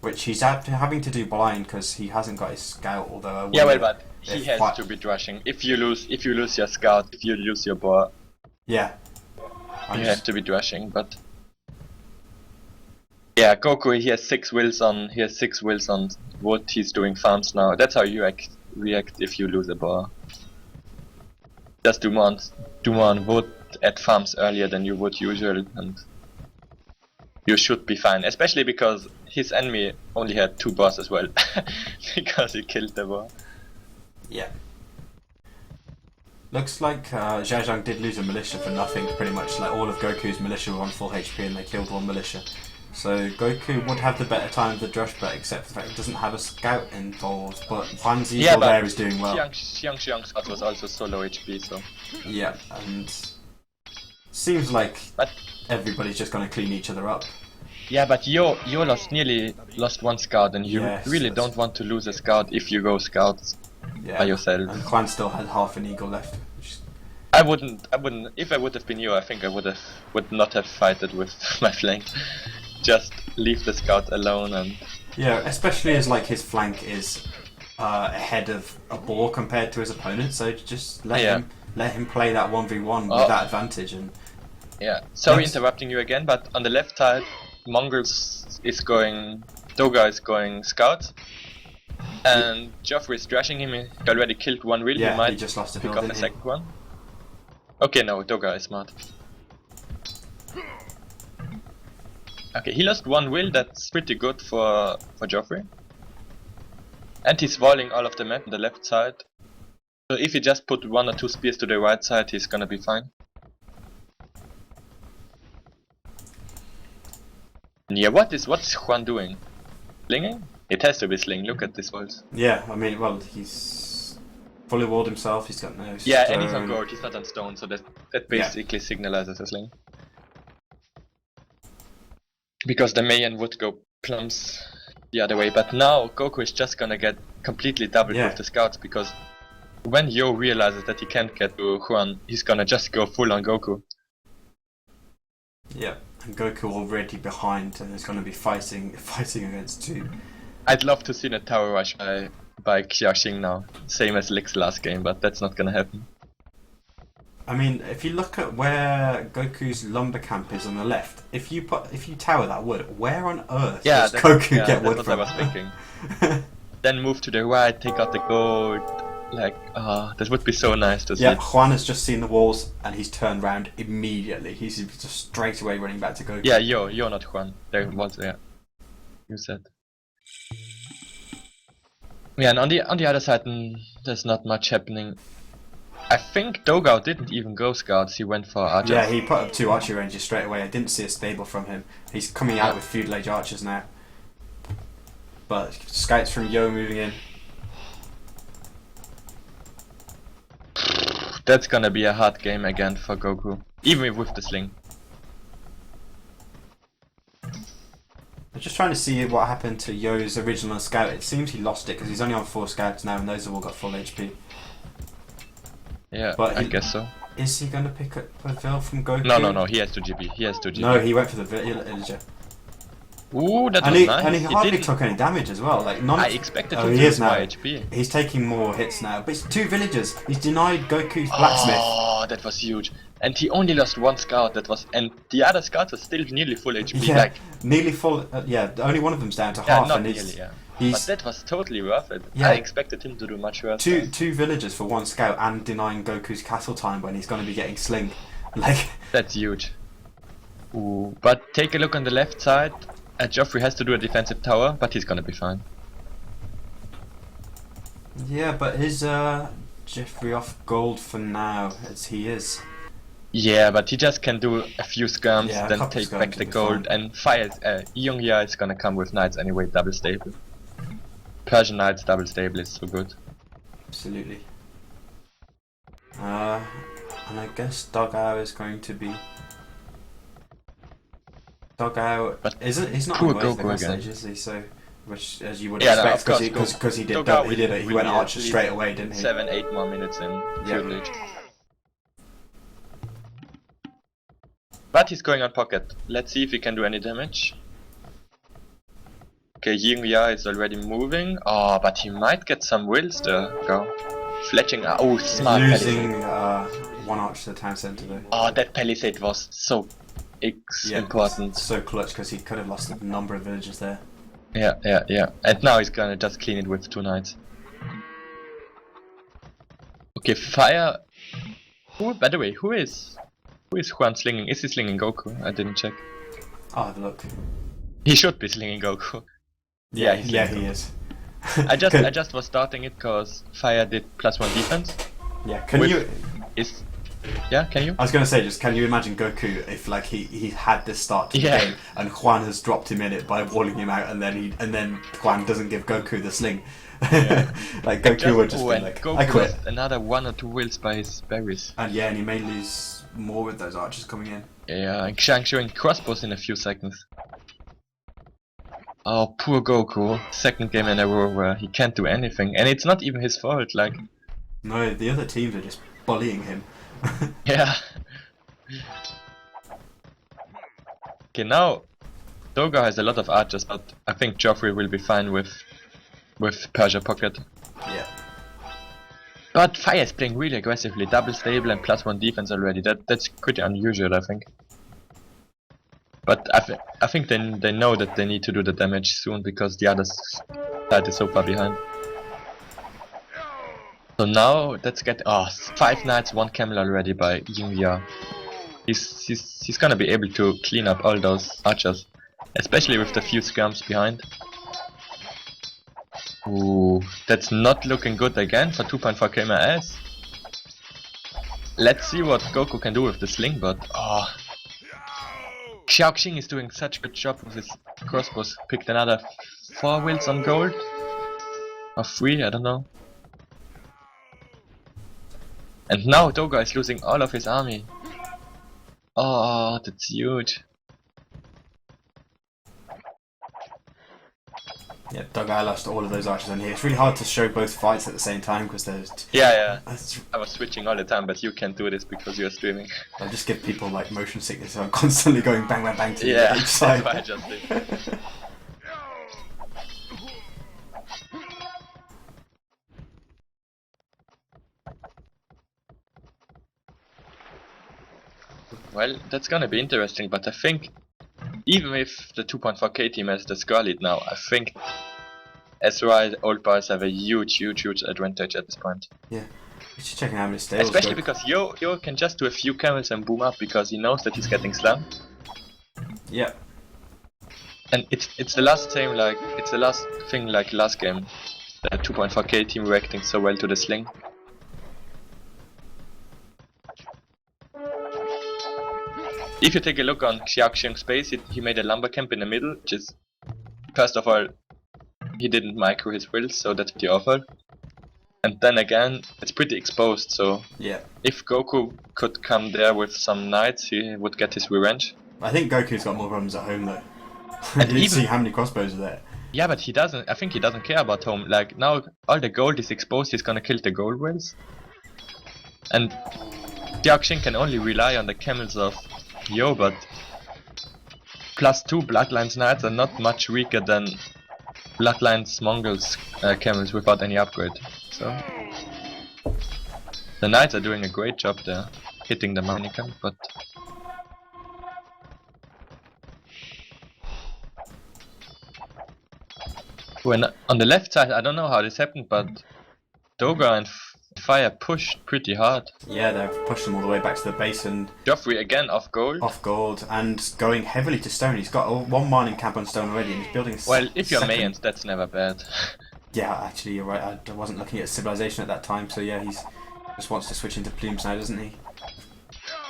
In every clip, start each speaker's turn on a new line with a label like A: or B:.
A: which he's having to do blind because he hasn't got his scout. Although
B: Yeah, well, but he
A: if
B: has to be rushing. If you lose your scout, if you lose your boar,
A: yeah,
B: you have to be rushing. But yeah, Goku, he has 6 wills on. He has 6 wills on wood. He's doing farms now. That's how you react if you lose a boar. Just do more on wood at farms earlier than you would usual, and you should be fine. Especially because his enemy only had 2 boars as well, because he killed the boar.
A: yeah. Looks like Zhao did lose a militia for nothing, pretty much. Like all of Goku's militia were on full HP and they killed 1 militia. So Goku would have the better time of the drush bet, except for the fact he doesn't have a scout involved. But Huan's eagle there is doing well.
B: Xiang's scout was also so low HP, so...
A: Yeah, and... Seems like everybody's just going to clean each other up.
B: Yeah, but Yo nearly lost 1 scout, and you really don't want to lose a scout if you go scouts by yourself.
A: And Huan still had half an eagle left.
B: I wouldn't. If I would have been you, I think I would not have fighted with my flank. Just leave the scout alone and...
A: Yeah, especially as like his flank is ahead of a boar compared to his opponent, so just let him play that 1v1 with that advantage. And
B: yeah, sorry interrupting you again, but on the left side, Mongols is going... Doga is going scout, and Joffrey is thrashing him. He already killed 1 will.
A: Yeah,
B: he might
A: he just lost a
B: pick
A: build,
B: off a second one. Okay, no, Doga is smart. Okay, he lost 1 will. That's pretty good for Joffrey. And he's walling all of the map on the left side. So if he just put 1 or 2 spears to the right side, he's gonna be fine. Yeah, what's Juan doing? Slinging? It has to be sling. Look at this walls.
A: Yeah, I mean, well, he's fully walled himself. He's got no stone.
B: Yeah, and he's on gold. He's not on stone, so that basically signalizes a sling. Because the Mayan would go plums the other way, but now Goku is just gonna get completely doubled with the scouts, because when Yo realizes that he can't get to Juan, he's gonna just go full on Goku.
A: Yeah, and Goku already behind, and is gonna be fighting against 2.
B: I'd love to see a tower rush by Xiaoxing now, same as Lick's last game, but that's not gonna happen.
A: I mean, if you look at where Goku's lumber camp is on the left, if you tower that wood, where on earth does Goku get wood from?
B: That's what I was thinking. Then move to the right, take out the gold. Like, that would be so nice to see.
A: Yeah, Juan has just seen the walls and he's turned round immediately. He's just straight away running back to Goku.
B: Yeah, you're not Juan. There was, you said. Yeah, and on the other side, there's not much happening. I think Dogao didn't even go scouts, he went for archers.
A: Yeah, he put up 2 archer ranges straight away. I didn't see a stable from him. He's coming out with feudal age archers now. But scouts from Yo moving in.
B: That's gonna be a hard game again for Goku, even with the sling.
A: I'm just trying to see what happened to Yo's original scout. It seems he lost it because he's only on 4 scouts now and those have all got full HP.
B: Yeah, but I guess so.
A: Is he going to pick up a Vil from Goku?
B: No, he has to GB.
A: No, he went for the villager.
B: Ooh, that was nice.
A: And he hardly took any damage as well. Like
B: I expected him to
A: lose
B: more HP.
A: He's taking more hits now, but it's 2 villagers. He's denied Goku's blacksmith.
B: Oh, that was huge. And he only lost 1 scout. And the other scouts are still nearly full HP.
A: Yeah,
B: like,
A: nearly full. Only one of them's down to half.
B: Not
A: and
B: nearly, but that was totally worth it.
A: Yeah.
B: I expected him to do much worse.
A: Two villagers for 1 scout and denying Goku's castle time when he's going to be getting sling. Like
B: that's huge. Ooh, but take a look on the left side. Joffrey has to do a defensive tower, but he's gonna be fine.
A: Yeah, but is Joffrey off gold for now, as he is?
B: Yeah, but he just can do a few skirms, then take back the gold,
A: fine.
B: and fire. Yongya is gonna come with knights anyway, double stable. Persian knights double stable is so good.
A: Absolutely. And I guess Dogao is going to be... Dogao, he's not on the message, is he? So, which, as you would expect, because he did it. He went archer straight away, didn't he?
B: 7-8 more minutes in Feudal Age. But he's going on pocket. Let's see if he can do any damage. Okay, Yin-Ya is already moving. Oh, but he might get some wills there. Go. Fletching. Oh, smart
A: Losing
B: palisade.
A: one arch to the town centre though.
B: Oh, that palisade was so important.
A: So clutch because he could have lost a number of villages there.
B: Yeah. And now he's gonna just clean it with 2 knights. Okay, fire. Who, by the way, who is Juan slinging? Is he slinging Goku? I didn't check.
A: I'll have a look.
B: He should be slinging Goku.
A: Yeah,
B: he's
A: he
B: slinging Goku.
A: is.
B: I just was starting it because fire did +1 defense.
A: Yeah, can you?
B: Can you?
A: I was gonna say, just can you imagine Goku if like he had this start to the game and Juan has dropped him in it by walling him out, and then Juan doesn't give Goku the sling.
B: Yeah.
A: Like Goku would just be like,
B: Goku
A: I quit.
B: lost another 1 or 2 wills by his berries.
A: And yeah, and he may lose more with those archers coming in.
B: Yeah, and Xiang showing crossbows in a few seconds. Oh, poor Goku. Second game in a row where he can't do anything, and it's not even his fault. Like,
A: no, the other teams are just bullying him.
B: yeah. Okay, now Doga has a lot of archers, but I think Joffrey will be fine with Persia Pocket.
A: Yeah.
B: But Fire is playing really aggressively, double stable and +1 defense already. That's pretty unusual, I think. But I think they know that they need to do the damage soon because the other side is so far behind. So now let's get 5 knights, 1 camel already by Yin-Ya. He's gonna be able to clean up all those archers, especially with the few skirms behind. Ooh, that's not looking good again for 2.4k_MyAss. Let's see what Goku can do with the sling, but Xiaoxing is doing such a good job with his crossbows. Picked another 4 wills on gold. Or 3, I don't know. And now Doga is losing all of his army. Oh, that's huge.
A: Yeah, Doga lost all of those archers in here. It's really hard to show both fights at the same time because there's...
B: Yeah. I was switching all the time, but you can't do this because you're streaming.
A: I just give people like motion sickness, so I'm constantly going bang bang bang to each
B: That's
A: side.
B: what I just did. Well, that's gonna be interesting, but I think even if the 2.4k team has the score lead now, I think Ezra Old Boys have a huge advantage at this point.
A: Yeah. Just checking how many stables.
B: Especially because Yo can just do a few camels and boom up because he knows that he's getting slammed.
A: Yeah.
B: And it's the last thing like last game. The 2.4k team reacting so well to the sling. If you take a look on Xiaoxing's base, he made a lumber camp in the middle, which is, first of all, he didn't micro his wills, so that's pretty awful. And then again, it's pretty exposed, so
A: yeah.
B: If Goku could come there with some knights, he would get his revenge.
A: I think Goku's got more problems at home though.
B: And
A: you see how many crossbows are there.
B: Yeah, but he doesn't. I think he doesn't care about home. Like now, all the gold is exposed. He's gonna kill the gold wills. And Xiaoxing can only rely on the camels of Yo, but +2 Bloodlines Knights are not much weaker than Bloodlines Mongols camels without any upgrade. So the Knights are doing a great job there, hitting the mining camp, but when on the left side, I don't know how this happened, but Doga and Fire pushed pretty hard.
A: Yeah, they've pushed them all the way back to the base, and
B: Joffrey again off gold.
A: Off gold and going heavily to stone. He's got one mining camp on stone already, and he's building a
B: Well, if you're Mayans, that's never bad.
A: Yeah, actually, you're right. I wasn't looking at civilization at that time, so yeah, he's just wants to switch into plumes now, doesn't he?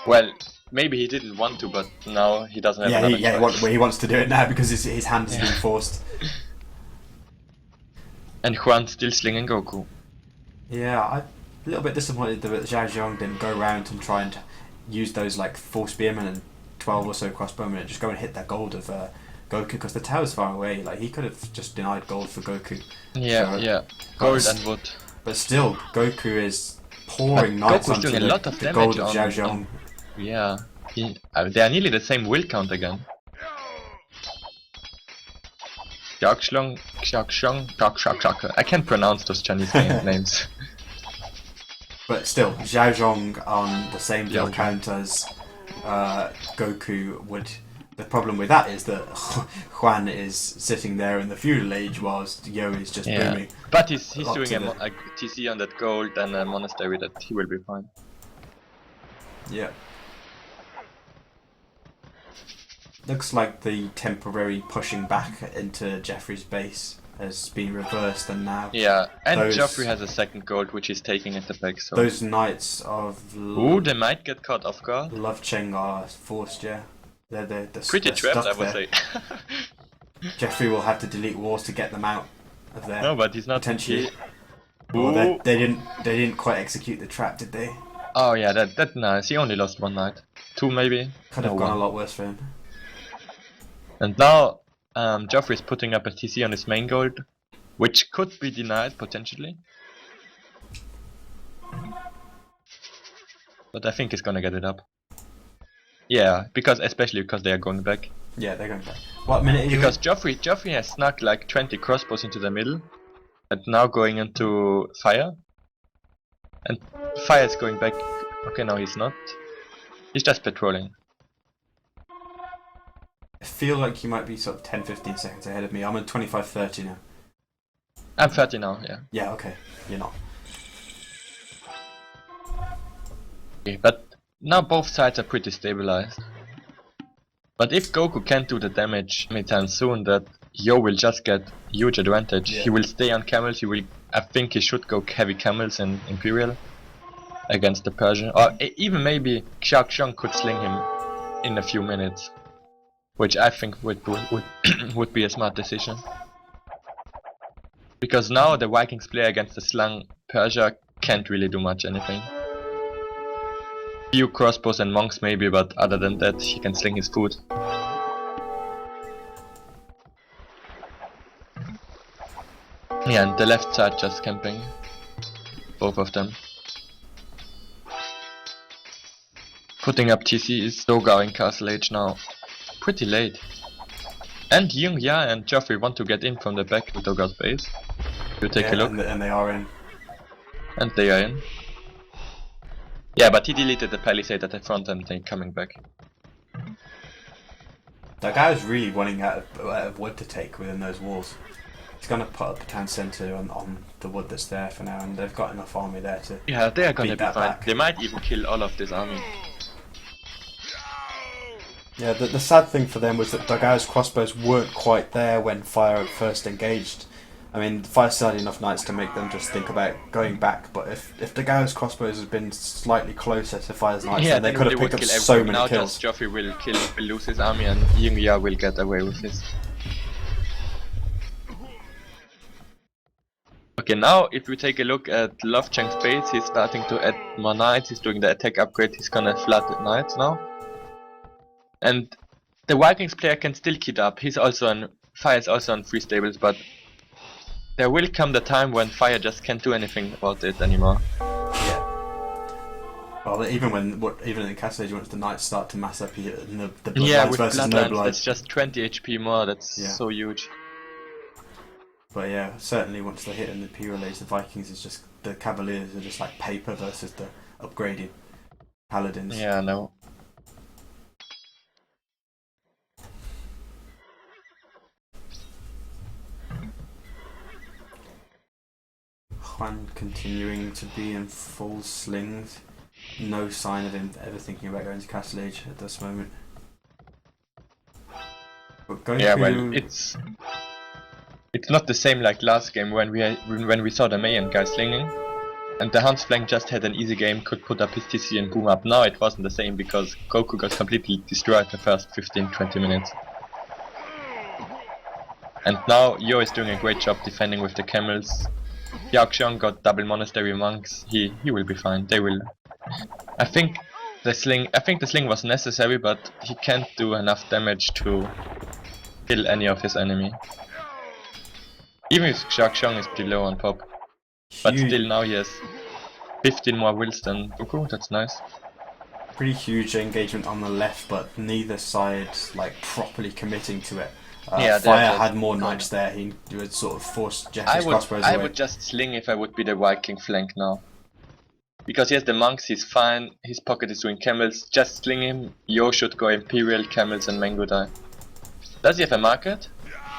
B: Well, maybe he didn't want to, but now he doesn't have another choice.
A: He wants to do it now because his hand has been forced.
B: And Juan still slinging Goku.
A: Yeah, I'm a little bit disappointed that Zhao Zhong didn't go around and try and use those like 4 spearmen and 12 or so crossbowmen and just go and hit that gold of Goku, because the tower's far away. Like he could have just denied gold for Goku.
B: Yeah, gold and wood.
A: But still, Goku is pouring knights onto
B: doing a lot of
A: the
B: damage
A: gold of
B: on,
A: Zhao Zhong.
B: Yeah, they are nearly the same will count again. I can't pronounce those Chinese names.
A: But still, Zhaozhong on the same deal
B: Zhaozhong.
A: count as Goku would. The problem with that is that Juan is sitting there in the feudal age whilst Yo is just booming.
B: But he's
A: up
B: doing
A: to
B: a TC on that gold and a monastery that he will be fine.
A: Yeah. Looks like the temporary pushing back into Jeffrey's base has been reversed, and now
B: and Geoffrey has a second gold which he's taking at the back. So
A: those knights of
B: ooh, they might get caught off guard.
A: Love Cheng are forced, yeah. They're
B: pretty trapped, I would say.
A: Jeffrey will have to delete wars to get them out of there.
B: No, but he's not
A: potentially. Well, they didn't quite execute the trap, did they?
B: Oh yeah, that nice. He only lost one knight, 2 maybe.
A: Could have gone a lot worse for him.
B: And now Geoffrey's putting up a TC on his main gold, which could be denied potentially. But I think he's gonna get it up. Yeah, especially because they are going back.
A: Yeah, they're going back. What minute are you
B: because Geoffrey has snuck like 20 crossbows into the middle, and now going into fire. And fire is going back. Okay, no, he's not. He's just patrolling.
A: I feel like you might be sort of 10-15 seconds ahead of me. I'm at 25-30 now.
B: I'm 30 now, yeah.
A: Yeah, okay. You're not.
B: Okay, but now both sides are pretty stabilized. But if Goku can't do the damage anytime soon, that Yo will just get huge advantage.
A: Yeah.
B: He will stay on camels, I think he should go heavy camels in Imperial against the Persian. Or even maybe Xiaoxiang could sling him in a few minutes. Which I think would be a smart decision. Because now the Vikings player against the slung Persia can't really do much anything. Few crossbows and monks maybe, but other than that he can sling his food. Yeah, and the left side just camping. Both of them. Putting up TC is Dogar in Castle Age now. Pretty late. And Yung Ya and Geoffrey want to get in from the back to Dogar's base. You take a look.
A: And they are in.
B: And they are in. Yeah, but he deleted the palisade at the front and they're coming back.
A: That guy was really running out of wood to take within those walls. He's gonna put up a town centre on the wood that's there for now, and they've got enough army there to.
B: Yeah, they are gonna be fine.
A: Back.
B: They might even kill all of this army.
A: Yeah, the sad thing for them was that Dagao's crossbows weren't quite there when Fire first engaged. I mean, Fire still had enough knights to make them just think about going back, but if Dagao's crossbows had been slightly closer to Fire's knights, then they could have picked up so many
B: now
A: kills.
B: Just Geoffrey will lose his army and Yung Ya will get away with his. Okay, now if we take a look at Love Chang's base, he's starting to add more knights, he's doing the attack upgrade, he's gonna flood the knights now. And the Vikings player can still kit up, Fire is also on 3 stables, but there will come the time when Fire just can't do anything about it anymore.
A: Yeah. Well, even in the Castle Age, once the knights start to mass up here, and the Bloodlines
B: with
A: versus
B: Bloodlines,
A: Noblines.
B: that's just 20 HP more, that's so huge.
A: But yeah, certainly once they hit in the Imperial Age, the Vikings is just, the Cavaliers are just like paper versus the upgraded Paladins.
B: Yeah, no.
A: Juan continuing to be in full slings. No sign of him ever thinking about going to Castle Age at this moment. But going
B: well, it's not the same like last game when we saw the Mayan guy slinging, and the Hans flank just had an easy game, could put up his TC and boom up. Now it wasn't the same because Goku got completely destroyed the first 15-20 minutes. And now Yo is doing a great job defending with the camels. Xiaoxiang got double monastery monks. He will be fine. They will. I think the sling was necessary, but he can't do enough damage to kill any of his enemy. Even if Xiaoxiang is pretty low on pop, but still now he has 15 more wills than Goku. That's nice.
A: Pretty huge engagement on the left, but neither side like properly committing to it.
B: Yeah,
A: Fire
B: they're
A: had more
B: just
A: knights there. He would sort of force Jeffrey's crossbows
B: I
A: away.
B: would just sling if I would be the Viking flank now. Because he has the monks, he's fine. His pocket is doing camels. Just sling him. Yo should go Imperial, camels, and Mango die. Does he have a market?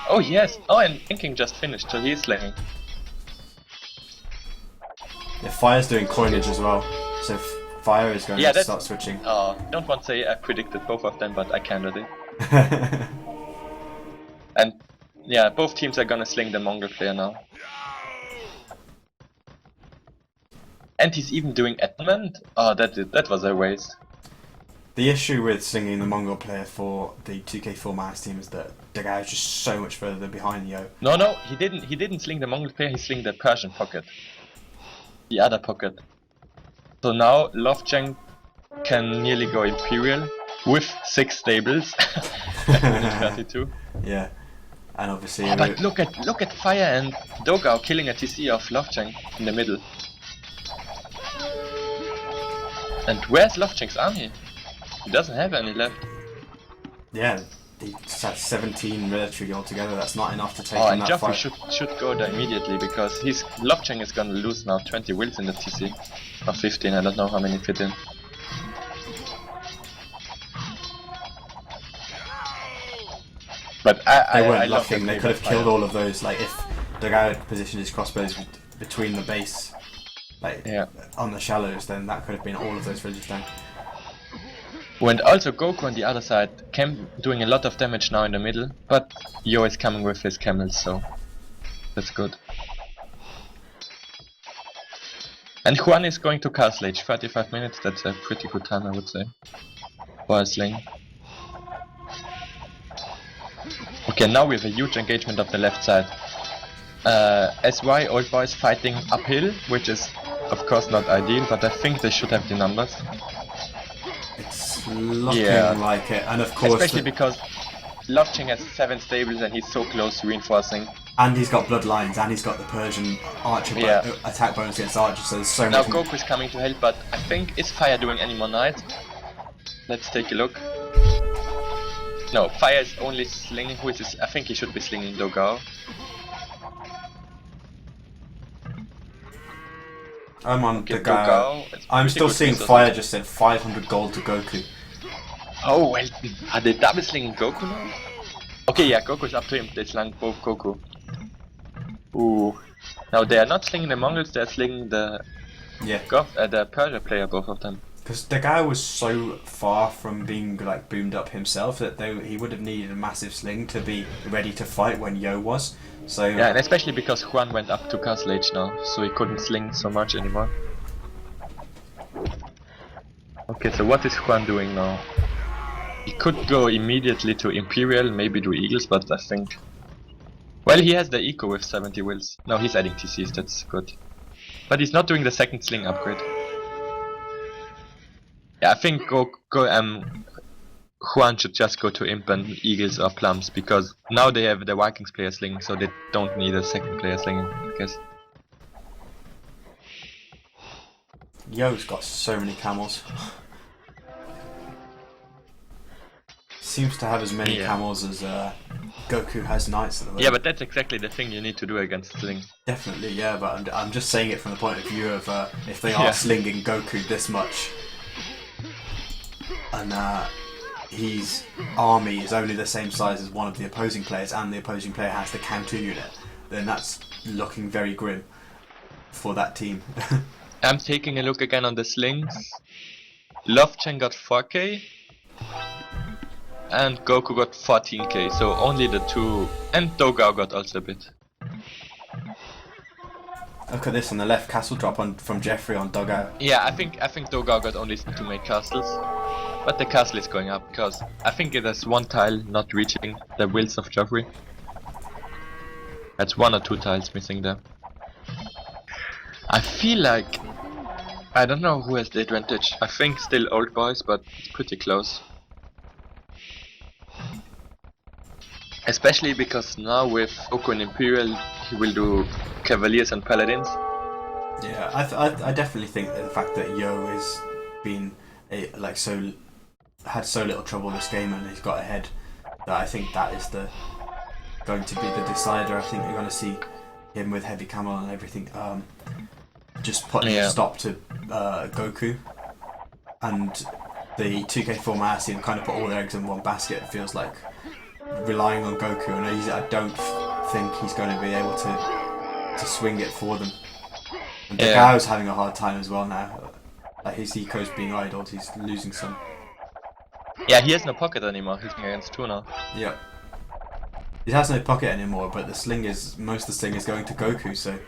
B: Oh yes. Oh, and Thinking just finished, so he's slinging.
A: Yeah, Fire's doing coinage as well. So Fire is going to start switching.
B: Don't want to say I predicted both of them, but I kinda did. And yeah, both teams are gonna sling the Mongol player now. And he's even doing Edmund? Oh, that was a waste.
A: The issue with slinging the Mongol player for the 2k4MyAss team is that the guy is just so much further behind Yo.
B: No, he didn't sling the Mongol player, he slinged the Persian pocket. The other pocket. So now Lovechang can nearly go Imperial with 6 stables at minute 32.
A: Yeah. And obviously
B: but look at Fire and Dogao killing a TC of Lovechang in the middle. And where's Lovechang's army? He doesn't have any left.
A: Yeah, he just has 17 military altogether. That's not enough to take
B: Oh,
A: on
B: and
A: that
B: Joffrey
A: fight.
B: should go there immediately because Lovechang is gonna lose now 20 wills in the TC. Or 15, I don't know how many fit in. But
A: they weren't locking. They could have killed all of those. Like if the guy had positioned his crossbows between the base, like on the shallows, then that could have been all of those villages down.
B: And also Goku on the other side doing a lot of damage now in the middle, but Yo is coming with his camels, so that's good. And Juan is going to Castle Age, 35 minutes, that's a pretty good time I would say. For a sling. Okay, now we have a huge engagement of the left side. SY, old boys fighting uphill, which is of course not ideal, but I think they should have the numbers.
A: It's looking like it, and of course...
B: Especially because Lovechang has 7 stables and he's so close to reinforcing.
A: And he's got bloodlines, and he's got the Persian archer attack bonus against archers, so there's so much...
B: Now Goku's coming to help, but I think, is Fire doing any more knights? Let's take a look. No, Fire is only slinging, I think he should be slinging Dogao.
A: I'm on the guy. I'm still seeing Fire just said 500 gold to Goku.
B: Oh, well, are they double slinging Goku now? Okay, yeah, Goku's up to him, they slang both Goku. Ooh. Now they are not slinging the Mongols, they are slinging the the Persia player, both of them.
A: Because the guy was so far from being like boomed up himself that he would have needed a massive sling to be ready to fight when Yo was. So
B: yeah, and especially because Juan went up to Castle Age now, so he couldn't sling so much anymore. Okay, so what is Juan doing now? He could go immediately to Imperial, maybe do Eagles, but I think... Well, he has the Eco with 70 wills. No, he's adding TCs, that's good. But he's not doing the second sling upgrade. Yeah, I think Juan should just go to Imp and Eagles or Plums, because now they have the Vikings player slinging, so they don't need a second player slinging, I guess.
A: Yo's got so many camels. Seems to have as many camels as Goku has knights at the moment.
B: Yeah, but that's exactly the thing you need to do against Sling.
A: Definitely, yeah, but I'm just saying it from the point of view of if they are slinging Goku this much, and his army is only the same size as one of the opposing players, and the opposing player has the counter unit, then that's looking very grim for that team.
B: I'm taking a look again on the slings. Lovechang got 4k. And Goku got 14k, so only the two, and Dogao got also a bit.
A: Look at this on the left, castle drop from Jeffrey on Dogao.
B: Yeah, I think Dogao got only 2 make castles, but the castle is going up because I think it has 1 tile not reaching the wills of Joffrey. That's 1 or 2 tiles missing there. I feel like I don't know who has the advantage. I think still old boys, but it's pretty close. Especially because now with Goku and Imperial, he will do Cavaliers and Paladins.
A: Yeah, I definitely think that the fact that Yo has been had so little trouble this game and he's got ahead, that I think that is the going to be the decider. I think you're going to see him with heavy camo and everything, just putting a stop to Goku, and the 2k4MyAss team kind of put all their eggs in one basket. It feels like relying on Goku, and I don't think he's going to be able to swing it for them. And Gao's having a hard time as well now. His eco's being idled. He's losing some.
B: Yeah, he has no pocket anymore. He's going against 2 now.
A: Yeah. He has no pocket anymore, but most of the sling is going to Goku, so...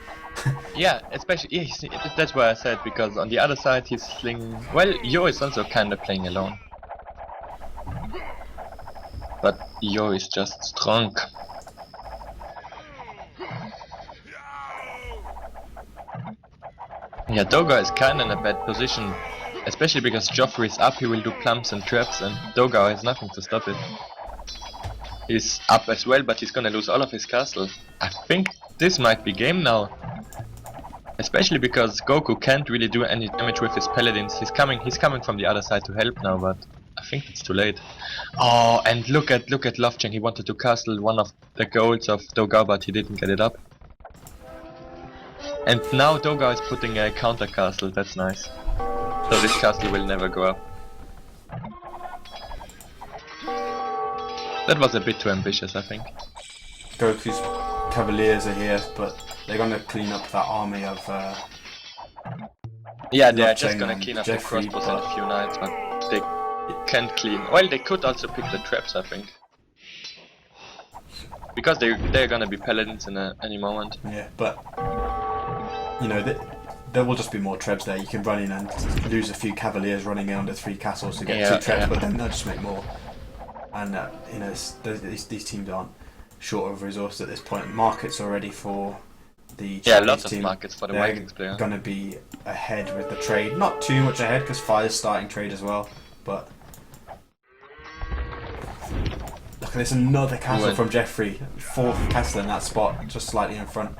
B: Yeah, especially, that's why I said, because on the other side he's sling... Well, Yo is also kinda playing alone. But Yo is just strong. Yeah, Doga is kinda in a bad position. Especially because Joffrey is up, he will do plumps and traps, and Doga has nothing to stop it. He's up as well, but he's gonna lose all of his castle. I think this might be game now. Especially because Goku can't really do any damage with his paladins. He's coming from the other side to help now, but I think it's too late. Oh, and look at Lofcheng. He wanted to castle one of the goals of Doga, but he didn't get it up. And now Doga is putting a counter castle. That's nice. So this castle will never go up. That was a bit too ambitious, I think.
A: Goku's Cavaliers are here, but they're gonna clean up that army of.
B: Yeah, they're just gonna clean up the crossbows and a few knights, but they can't clean. Well, they could also pick the traps, I think, because they're gonna be paladins in any moment.
A: Yeah, but you know there will just be more trebs there. You can run in and lose a few Cavaliers running in under 3 castles to get 2 trebs, but then they'll just make more. And you know, these teams aren't short of resources at this point. Markets already for the Chinese
B: lots
A: team.
B: of markets for the Vikings player.
A: Going to be ahead with the trade, not too much ahead because Fire's starting trade as well. But look, there's another castle from Jeffrey, 4th castle in that spot, just slightly in front.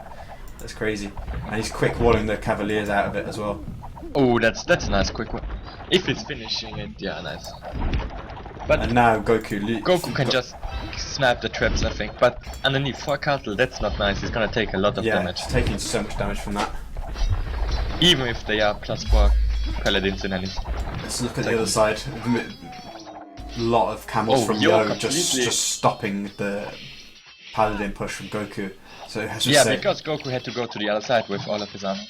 A: That's crazy, and he's quick walling the Cavaliers out of it as well.
B: Oh, that's a nice quick one. If he's finishing it, yeah, nice. But
A: and now Goku
B: can just snap the traps, I think. But underneath 4 castle, that's not nice. He's gonna take a lot of damage.
A: Yeah, taking so much damage from that.
B: Even if they are +4 paladins in any.
A: Let's look at the other side. A lot of camels from Yo just stopping the paladin push from Goku. So
B: because Goku had to go to the other side with all of his army.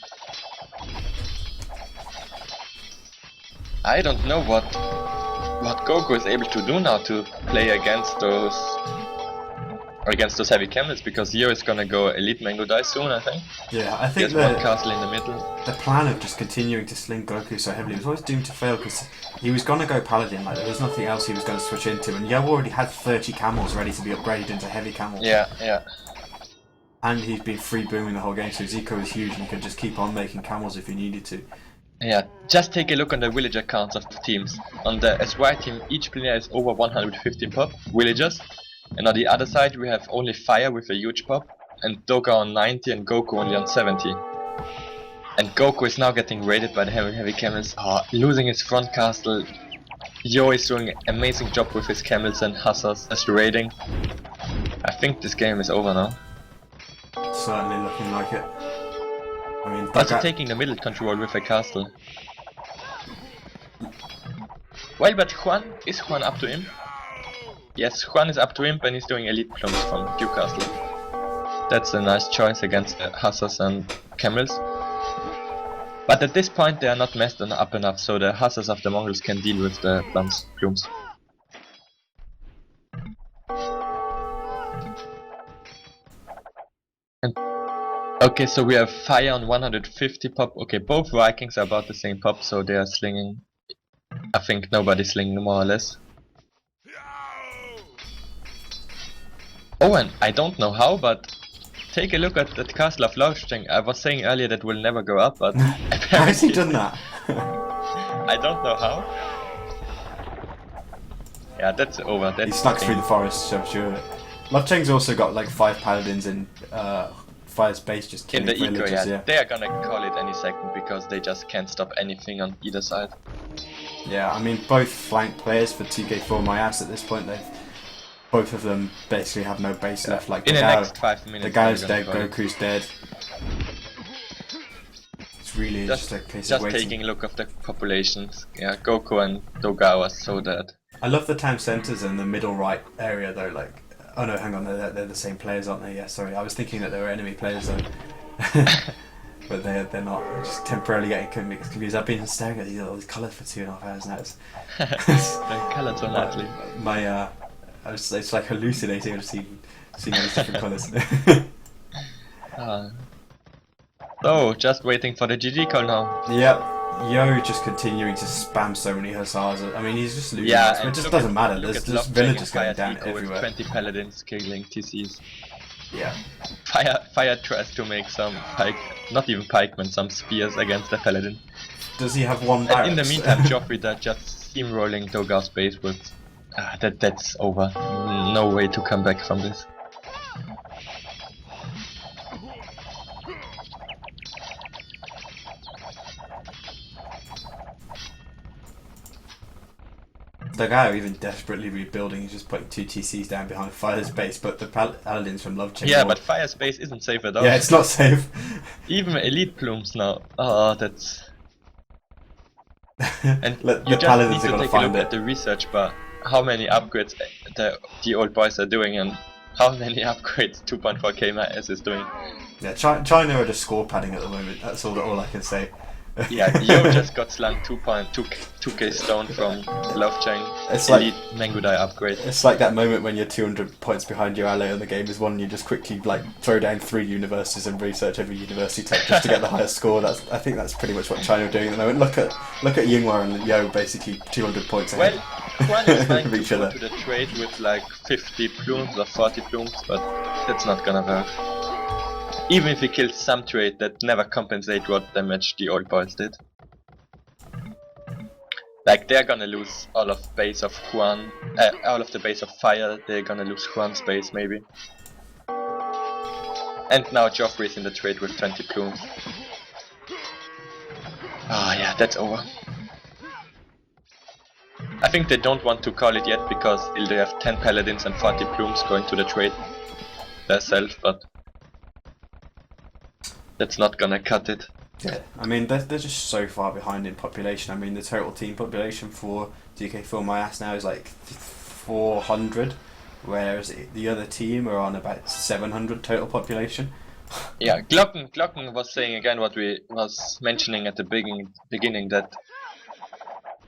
B: I don't know what Goku is able to do now to play against those heavy camels, because Yo is gonna go Elite Mango Die soon, I think.
A: Yeah, I think
B: one castle in the middle.
A: The plan of just continuing to sling Goku so heavily was always doomed to fail, because he was gonna go Paladin, like there was nothing else he was gonna switch into, and Yo already had 30 camels ready to be upgraded into heavy camels.
B: Yeah.
A: And he's been free booming the whole game, so his eco is huge and he could just keep on making camels if he needed to.
B: Yeah, just take a look on the villager counts of the teams. On the SY team, each player is over 150 pop villagers, and on the other side we have only Fire with a huge pop, and Doga on 90 and Goku only on 70. And Goku is now getting raided by the heavy camels, losing his front castle. Yo is doing an amazing job with his camels and hussars as raiding. I think this game is over now.
A: Certainly looking like it. I mean,
B: also taking the middle control with a castle. Well, but is Juan up to him? Yes, Juan is up to him, and he's doing elite plums from Duke Castle. That's a nice choice against the hussars and camels. But at this point they are not messed up enough, so the hussars of the Mongols can deal with the plumes. Okay, so we have Fire on 150 pop. Okay, both Vikings are about the same pop, so they are slinging. I think nobody's slinging more or less. Oh, and I don't know how, but take a look at that castle of Lofcheng. I was saying earlier that will never go up, but
A: how has he done that?
B: I don't know how. Yeah, that's over.
A: He snuck through the forest, so I'm sure. Lofcheng's also got like 5 paladins in Fire's base just killing
B: in the eco,
A: villagers,
B: yeah. They are gonna call it any second because they just can't stop anything on either side.
A: Yeah, I mean both flank players for 2k4MyAss at this point, both of them basically have no base left. Like
B: in the
A: Gao,
B: next 5 minutes.
A: the Gao's
B: they're
A: dead,
B: gonna go.
A: Goku's dead. It's really just a case of
B: Just
A: waiting.
B: taking a look of the populations. Yeah, Goku and Dogao are so dead.
A: I love the town centres in the middle right area though. Like, oh no, hang on, they're the same players, aren't they? Yeah, sorry, I was thinking that they were enemy players though. But they're not. I'm just temporarily getting confused. I've been staring at all these colours for 2.5 hours now.
B: The colours so nicely.
A: It's like hallucinating. I've seeing all these different colours.
B: So, just waiting for the GG call now.
A: Yep. Yo just continuing to spam so many hussars. I mean, he's just losing.
B: Yeah,
A: it
B: and
A: just
B: look
A: doesn't
B: at-
A: matter.
B: look
A: There's
B: at
A: just
B: Love
A: villagers
B: Chain
A: going
B: and
A: down
B: Fire Eco with
A: everywhere.
B: 20 paladins killing TCs.
A: Yeah.
B: Fire tries to make some not even pikemen, some spears against the paladin.
A: Does he have one
B: And
A: barracks?
B: in the meantime, Joffrey that just steamrolling Dogar's base with that's over. No way to come back from this.
A: The guy even desperately rebuilding. He's just putting 2 TCs down behind Fire's base, but the paladins from Love Chain.
B: Yeah, but Fire Space isn't safe at all.
A: yeah, it's not safe.
B: Even elite plumes now. Oh, that's. And
A: the
B: you just
A: paladins
B: need
A: are
B: to
A: gonna
B: take a
A: find
B: look
A: it.
B: at the research bar. How many upgrades the old boys are doing, and how many upgrades 2.4k.MyAss is doing.
A: Yeah, China are just score padding at the moment. That's all I can say.
B: Yeah, Yo just got slung 2k stone from Love Chain.
A: It's
B: elite Mangudai upgrade.
A: It's like that moment when you're 200 points behind your ally and the game is won. You just quickly like throw down 3 universities and research every university tech just to get the highest score. I think that's pretty much what China are doing at the moment. Look at Yinghua and Yo basically 200 points ahead.
B: Well, Juan is trying
A: of
B: to
A: each
B: go
A: other.
B: to the trade with like 50 plumes or 40 plumes, but that's not gonna work. Even if he kills some trade, that never compensate what damage the old boys did. Like they're gonna lose all of base of Juan, all of the base of Fire. They're gonna lose Juan's base maybe. And now Joffrey's in the trade with 20 plumes. Ah, yeah, that's over. I think they don't want to call it yet because still they have 10 paladins and 40 plumes going to the trade themselves, but that's not gonna cut it.
A: Yeah, I mean they're just so far behind in population. I mean the total team population for 2k4MyAss now is like 400, whereas the other team are on about 700 total population.
B: Yeah, Glocken was saying again what we was mentioning at the beginning that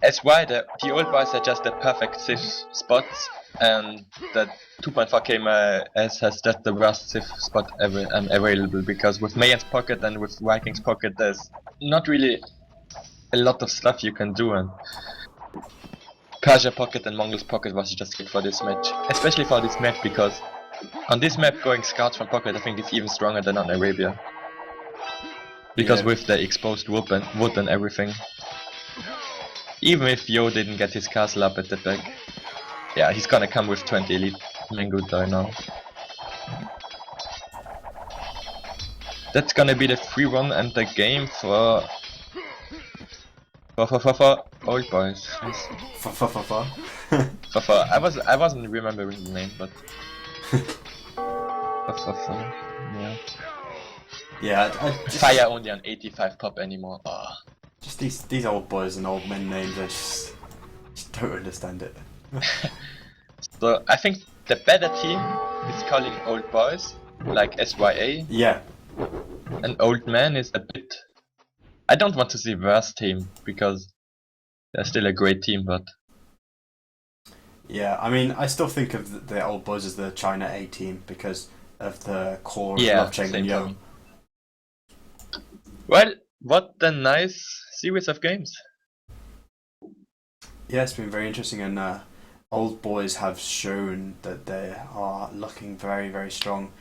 B: SY the old boys are just the perfect safe spots, and that 2.4k.MyAss has just the worst safe spot available, because with Mayan's pocket and with Viking's pocket there's not really a lot of stuff you can do, and Persia pocket and Mongol's pocket was just good for this match, especially for this map, because on this map going scouts from pocket I think is even stronger than on Arabia, because
A: Yeah.
B: with the exposed wood and everything. Even if Yo didn't get his castle up at the back, yeah, he's gonna come with 20 elite Mangudai now. That's gonna be the free run and the game for old boys. Yes.
A: For.
B: I wasn't remembering the name, but yeah.
A: Yeah, I just,
B: Fire only on 85 pop anymore. Oh.
A: just these old boys and old men names. I just don't understand it.
B: So I think the better team is calling old boys like SYA.
A: Yeah,
B: An old man is a bit. I don't want to see worse team because they're still a great team, but
A: yeah. I mean, I still think of the old boys as the China A team because of the core of
B: yeah,
A: Love Chain
B: same
A: and
B: for
A: Yo.
B: me. Well, what a nice series of games.
A: Yeah, it's been very interesting, and old boys have shown that they are looking very, very strong.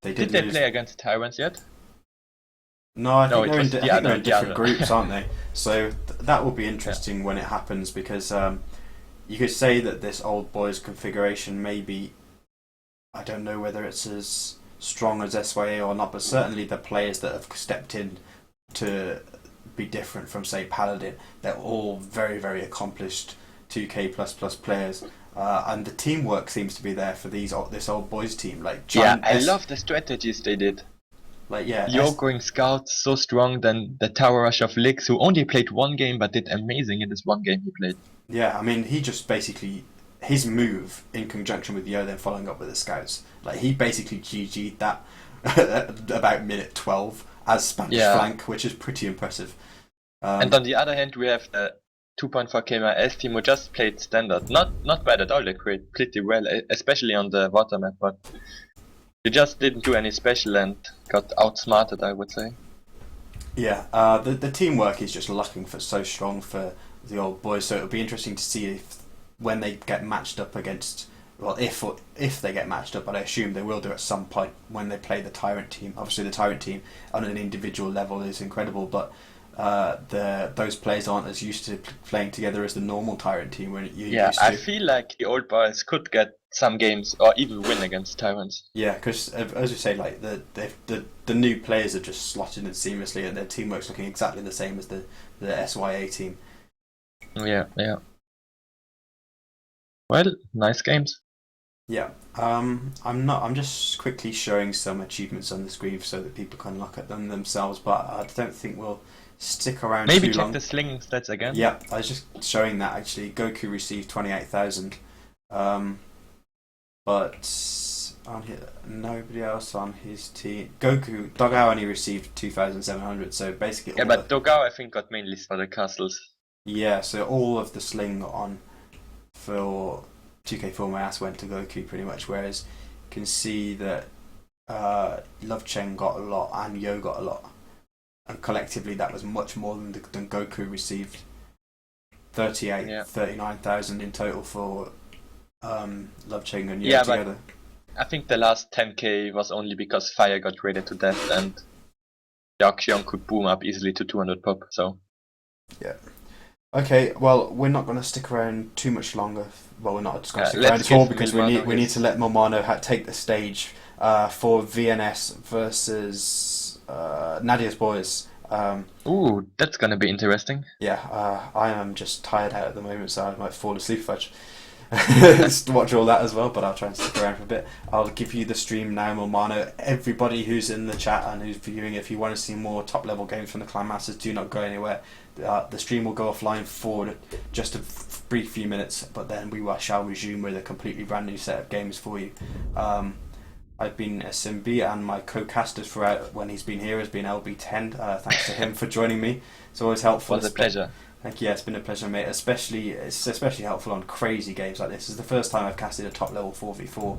A: They
B: Did they
A: lose.
B: play against Tyrants yet?
A: No, I think
B: it
A: they're
B: was
A: in,
B: the
A: I think they're
B: other-
A: in
B: the
A: different
B: other.
A: groups, aren't they? So that will be interesting when it happens because you could say that this old boys configuration maybe, I don't know whether it's as strong as SYA or not, but certainly the players that have stepped in to be different from say Paladin, they're all very, very accomplished 2k++ players, and the teamwork seems to be there for this old boys team. Like
B: Yeah,
A: giant
B: I love the strategies they did.
A: like yeah,
B: You're going scouts so strong than the Tower Rush of Licks, who only played one game but did amazing in this one game he played.
A: yeah. I mean, he just basically his move in conjunction with Yo then following up with the scouts. Like he basically GG'd that about minute 12 as Spanish
B: Yeah.
A: flank, which is pretty impressive.
B: And on the other hand, we have the 2.4k team who just played standard. Not bad at all, they played pretty well, especially on the water map, but they just didn't do any special and got outsmarted, I would say.
A: Yeah, the teamwork is just looking for so strong for the old boys. So it'll be interesting to see if when they get matched up against, well, if they get matched up, but I assume they will do at some point when they play the Tyrant team. Obviously, the Tyrant team on an individual level is incredible, but those players aren't as used to playing together as the normal Tyrant team when you're
B: Yeah,
A: used to.
B: I feel like the old boys could get some games or even win against Tyrants.
A: Yeah, because as you say, like the new players are just slotted in seamlessly, and their teamwork's looking exactly the same as the SYA team.
B: Yeah, yeah. Well, nice games.
A: Yeah, I'm just quickly showing some achievements on the screen so that people can look at them themselves. But I don't think we'll stick around
B: Maybe
A: too
B: check
A: long.
B: the sling stats again.
A: Yeah, I was just showing that actually. Goku received 28,000, but on here, nobody else on his team. Dogao only received 2,700. So basically,
B: Yeah, but Dogao I think got mainly for the castles.
A: yeah. So all of the sling on for 2k4MyAss went to Goku pretty much. Whereas you can see that Love Cheng got a lot and Yo got a lot, and collectively that was much more than Goku received. 39,000 in total for Love Cheng and Yo
B: Yeah,
A: together.
B: but I think the last 10k was only because Fire got raided to death and Yaoxiong could boom up easily to 200 pop, so.
A: Yeah. Okay, well, we're not going to stick around too much longer. Well, we're not just going to stick around
B: let's
A: at all
B: give
A: because
B: Milmano
A: we need
B: his-
A: to let Milmano take the stage for VNS versus Nadia's boys.
B: Ooh, that's gonna be interesting.
A: Yeah, I am just tired out at the moment, so I might fall asleep if I just watch all that as well. But I'll try and stick around for a bit. I'll give you the stream now, Milmano. Everybody who's in the chat and who's viewing, if you want to see more top level games from the Clan Masters, do not go anywhere. The stream will go offline for just a brief few minutes, but then we shall resume with a completely brand new set of games for you. I've been SMB, and my co-caster throughout when he's been here has been LB10. Thanks to him for joining me. It's always helpful.
B: It was a pleasure.
A: Thank you. Yeah, it's been a pleasure, mate. It's especially helpful on crazy games like this. It's the first time I've casted a top level 4v4